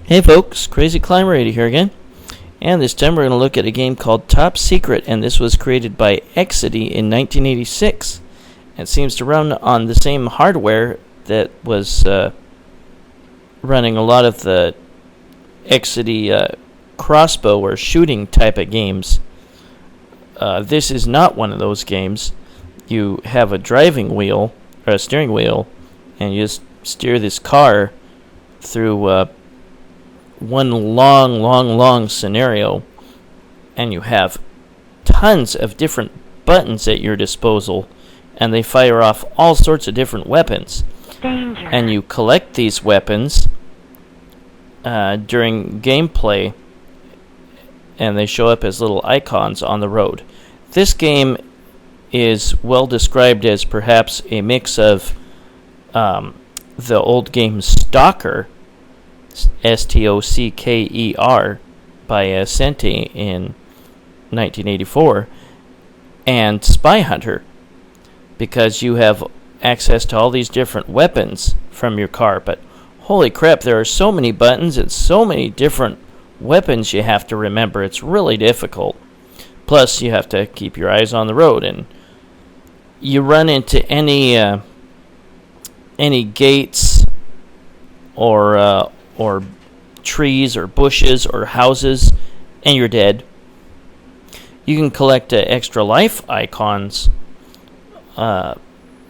Hey folks, Crazy Climber 80 here again, and this time we're going to look at a game called Top Secret, and this was created by Exidy in 1986. It seems to run on the same hardware that was running a lot of the Exidy crossbow or shooting type of games. This is not one of those games. You have a driving wheel, or a steering wheel, and you just steer this car through one long scenario, and you have tons of different buttons at your disposal, and they fire off all sorts of different weapons. Danger. And you collect these weapons during gameplay, and they show up as little icons on the road. This game is well described as perhaps a mix of the old game Stalker, Stocker, by Senti in 1984, and Spy Hunter, because you have access to all these different weapons from your car. But holy crap, there are so many buttons and so many different weapons you have to remember. It's really difficult. Plus, you have to keep your eyes on the road, and you run into any gates or trees or bushes or houses, and you're dead. You can collect extra life icons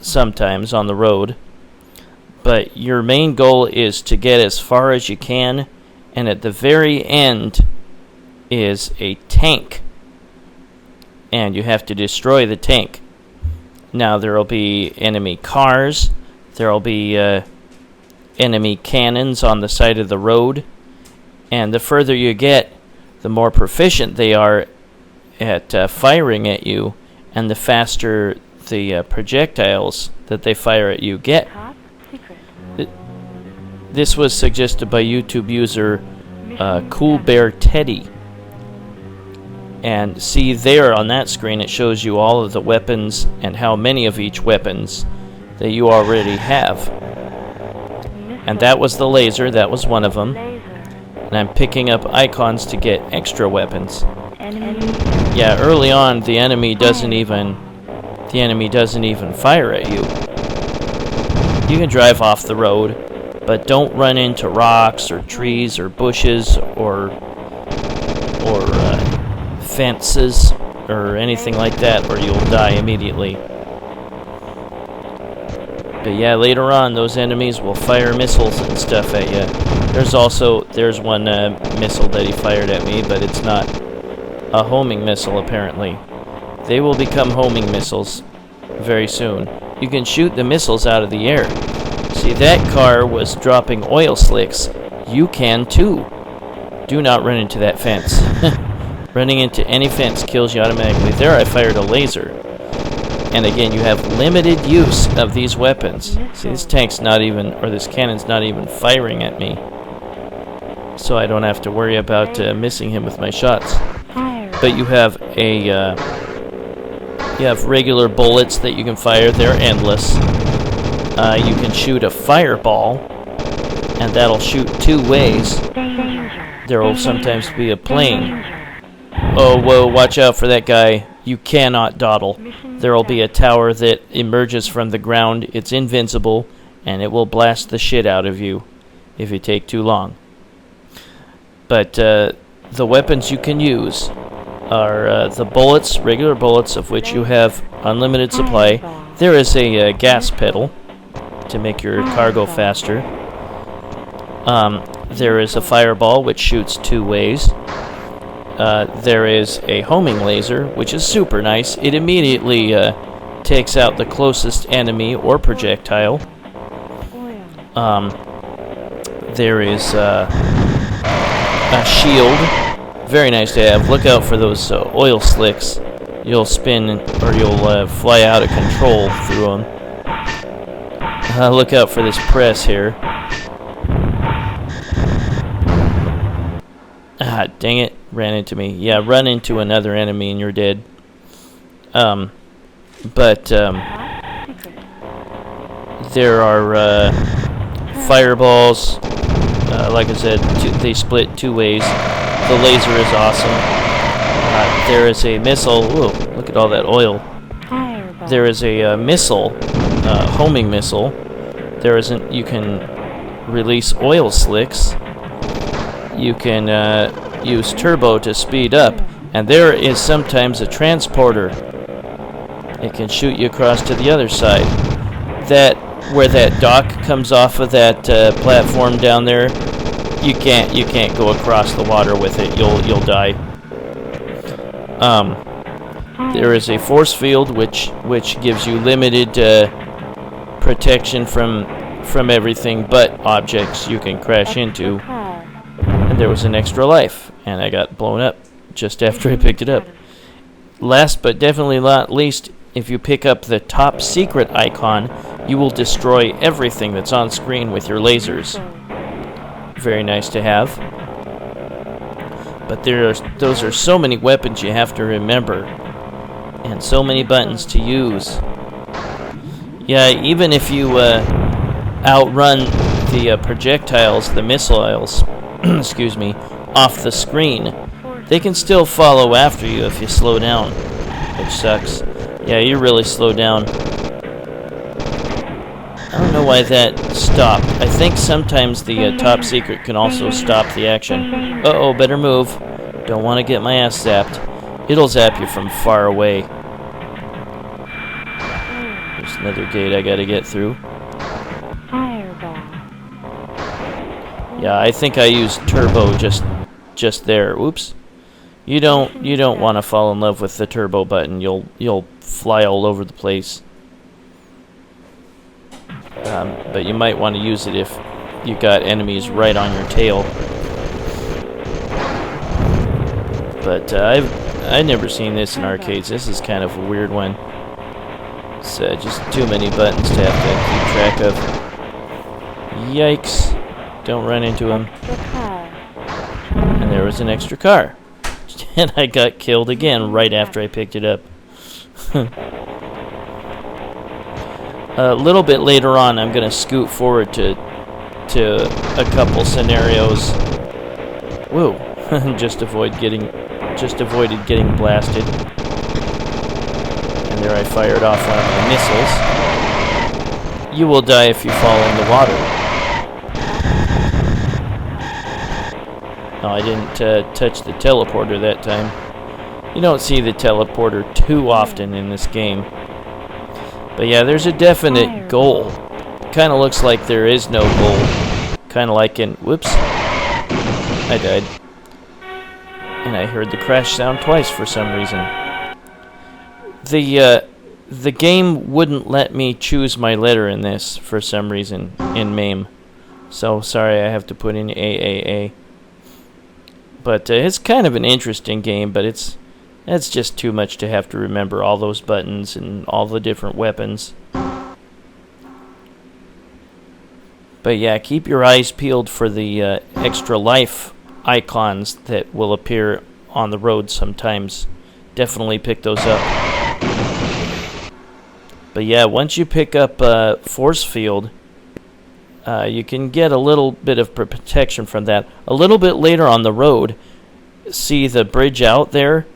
sometimes on the road, but your main goal is to get as far as you can, and at the very end is a tank, and you have to destroy the tank. Now there will be enemy cars, there will be enemy cannons on the side of the road, and the further you get, the more proficient they are at firing at you, and the faster the projectiles that they fire at you get. Top secret. This was suggested by YouTube user Kool Bear Teddy. And see there on that screen, it shows you all of the weapons and how many of each weapons that you already have. And that was the laser, that was one of them. And I'm picking up icons to get extra weapons. Yeah, early on the enemy doesn't even fire at you. You can drive off the road, but don't run into rocks or trees or bushes or fences or anything like that, or you'll die immediately. But yeah, later on, those enemies will fire missiles and stuff at you. There's one missile that he fired at me, but it's not a homing missile, apparently. They will become homing missiles very soon. You can shoot the missiles out of the air. See, that car was dropping oil slicks. You can too. Do not run into that fence. Running into any fence kills you automatically. There, I fired a laser. And again, you have limited use of these weapons. See, this cannon's not even firing at me, so I don't have to worry about missing him with my shots. But you have regular bullets that you can fire. They're endless. You can shoot a fireball, and that'll shoot two ways. There will sometimes be a plane. Oh, whoa, watch out for that guy. You cannot dawdle. There will be a tower that emerges from the ground. It's invincible, and it will blast the shit out of you if you take too long. But the weapons you can use are the bullets, regular bullets, of which you have unlimited supply. There is a gas pedal to make your car go faster. There is a fireball, which shoots two ways. There is a homing laser, which is super nice. It immediately takes out the closest enemy or projectile. There is a shield. Very nice to have. Look out for those oil slicks. You'll spin, or you'll fly out of control through them. Look out for this press here. Ah, dang it. Ran into me. Yeah, run into another enemy and you're dead. There are fireballs, Like I said, they split two ways. The laser is awesome. There is a missile. Whoa, look at all that oil. There is a missile, homing missile. There isn't. You can release oil slicks. You can use turbo to speed up, and there is sometimes a transporter. It can shoot you across to the other side. Where that dock comes off of that platform down there, you can't go across the water with it. You'll die. There is a force field which gives you limited protection from everything but objects you can crash into. And there was an extra life, and I got blown up just after I picked it up. Last but definitely not least, if you pick up the top secret icon, you will destroy everything that's on screen with your lasers. Very nice to have. But those are so many weapons you have to remember, and so many buttons to use. Yeah, even if you outrun the projectiles, the missiles, excuse me, off the screen, they can still follow after you if you slow down, which sucks. Yeah, you really slow down. I don't know why that stopped. I think sometimes the top secret can also stop the action. Uh-oh, better move. Don't want to get my ass zapped. It'll zap you from far away. There's another gate I gotta get through. Yeah, I think I used turbo just there. Oops. You don't want to fall in love with the turbo button. You'll fly all over the place. But you might want to use it if you got enemies right on your tail. But I've never seen this in arcades. This is kind of a weird one. It's just too many buttons to have to keep track of. Yikes. Don't run into him. And there was an extra car. And I got killed again right after I picked it up. A little bit later on, I'm going to scoot forward to a couple scenarios. Whoa! just avoided getting blasted. And there I fired off one of my missiles. You will die if you fall in the water. No, I didn't touch the teleporter that time. You don't see the teleporter too often in this game. But yeah, there's a definite goal. Kind of looks like there is no goal. Kind of like in... Whoops. I died. And I heard the crash sound twice for some reason. The game wouldn't let me choose my letter in this for some reason in MAME. So sorry, I have to put in AAA. But it's kind of an interesting game, but it's just too much to have to remember all those buttons and all the different weapons. But yeah, keep your eyes peeled for the extra life icons that will appear on the road sometimes. Definitely pick those up. But yeah, once you pick up force field, you can get a little bit of protection from that. A little bit later on the road, see the bridge out there?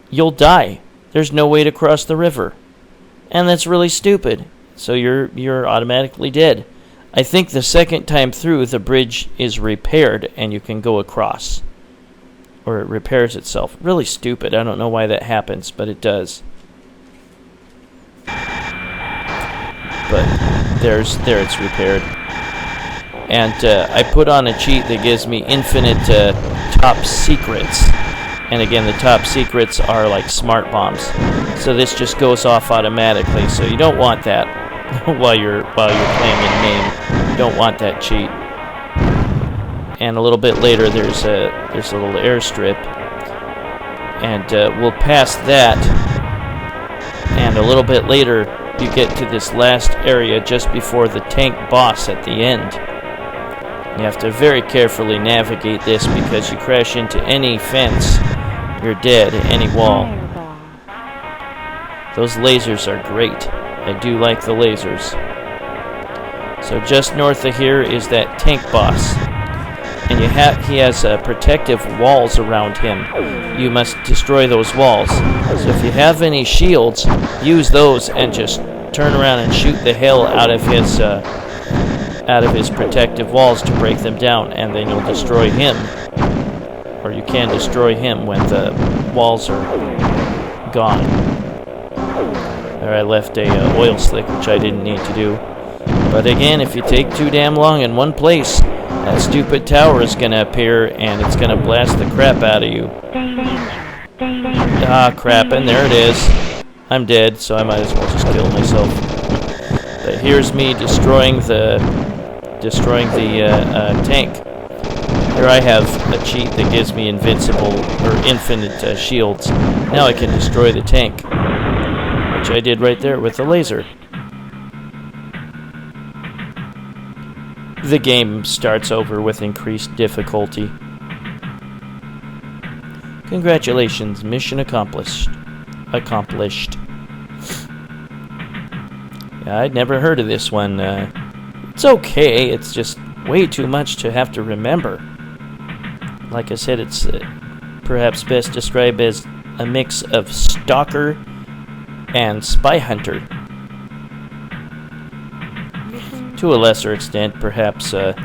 You'll die. There's no way to cross the river. And that's really stupid. So you're automatically dead. I think the second time through, the bridge is repaired and you can go across. Or it repairs itself. Really stupid. I don't know why that happens, but it does. But there it's repaired. And I put on a cheat that gives me infinite top secrets. And again, the top secrets are like smart bombs. So this just goes off automatically. So you don't want that while you're playing in MAME. You don't want that cheat. And a little bit later, there's a little airstrip, and we'll pass that. And a little bit later, you get to this last area just before the tank boss at the end. You have to very carefully navigate this because you crash into any fence, you're dead, any wall. Those lasers are great. I do like the lasers. So just north of here is that tank boss. and he has protective walls around him. You must destroy those walls. So if you have any shields, use those and just turn around and shoot the hell out of his protective walls to break them down, and then you'll destroy him. Or you can destroy him when the walls are gone. There, I left a oil slick, which I didn't need to do. But again, if you take too damn long in one place, that stupid tower is going to appear, and it's going to blast the crap out of you. Ah, crap, and there it is. I'm dead, so I might as well just kill myself. But here's me destroying the tank. Here I have a cheat that gives me invincible or infinite shields. Now I can destroy the tank, which I did right there with the laser. The game starts over with increased difficulty. Congratulations, mission accomplished. Yeah, I'd never heard of this one. It's okay, it's just way too much to have to remember. Like I said, it's perhaps best described as a mix of stalker and spy hunter. To a lesser extent, perhaps the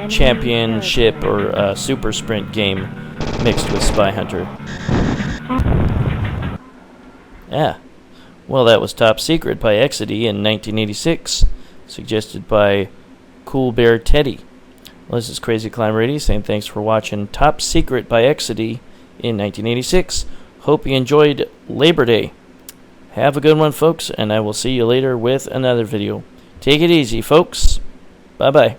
championship or super sprint game mixed with spy hunter. Yeah. Well, that was Top Secret by Exidy in 1986, suggested by Kool Bear Teddy. Well, this is Crazy Climber 80 saying thanks for watching Top Secret by Exidy in 1986. Hope you enjoyed Labor Day. Have a good one, folks, and I will see you later with another video. Take it easy, folks. Bye-bye.